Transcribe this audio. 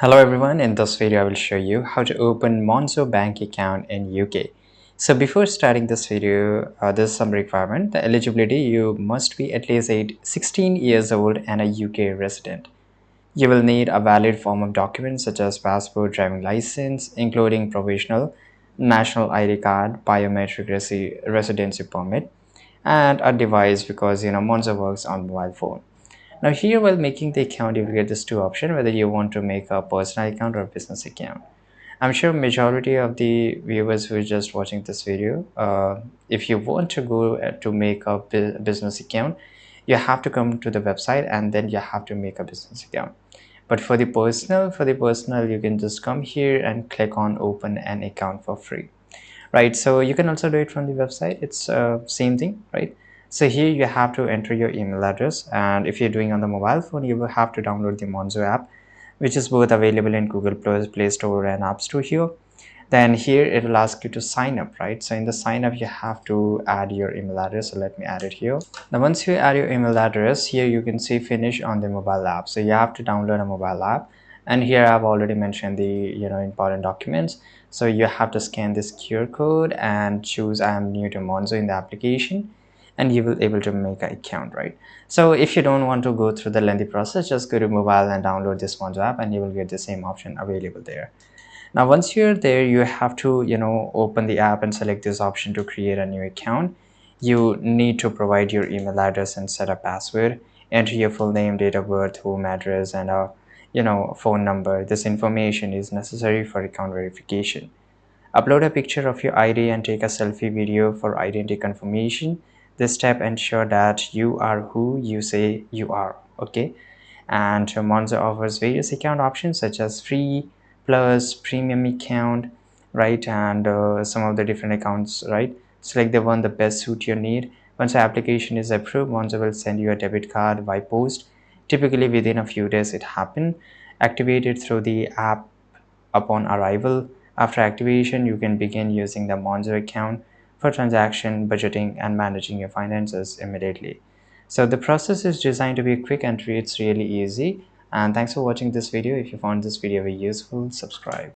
Hello everyone, in this video I will show you how to open Monzo bank account in UK. So before starting this video, there's some requirement. The eligibility, you must be at least 16 years old and a UK resident. You will need a valid form of documents such as passport, driving license, including provisional, national ID card, biometric residency permit, and a device because Monzo works on mobile phone. Now here, while making the account, you will get this two option whether you want to make a personal account or a business account. I'm sure majority of the viewers who are just watching this video, if you want to go to make a business account, you have to come to the website and then you have to make a business account. But for the personal, you can just come here and click on open an account for free, right? So you can also do it from the website. It's same thing, right? So here you have to enter your email address, and if you're doing on the mobile phone, you will have to download the Monzo app, which is both available in Google Play Store and App Store here. Then here it will ask you to sign up, right? So in the sign up, you have to add your email address. So let me add it here. Now once you add your email address, here you can see finish on the mobile app. So you have to download a mobile app, and here I've already mentioned the important documents. So you have to scan this QR code and choose I am new to Monzo in the application, and you will able to make an account, right? So if you don't want to go through the lengthy process, just go to mobile and download this Monzo app, and you will get the same option available there. Now once you're there, you have to open the app and select this option to create a new account. You need to provide your email address and set a password. Enter your full name, date of birth, home address, and a phone number. This information is necessary for account verification. Upload a picture of your ID and take a selfie video for identity confirmation. This step ensure that you are who you say you are. Okay. And Monzo offers various account options such as free, plus, premium account, right? And some of the different accounts, right? Select the one that best suit your need. Once the application is approved, Monzo will send you a debit card by post. Typically within a few days it happen. Activate it through the app upon arrival. After activation, you can begin using the Monzo account for transaction, budgeting, and managing your finances immediately. So the process is designed to be quick and it's really easy. And thanks for watching this video. If you found this video very useful, subscribe.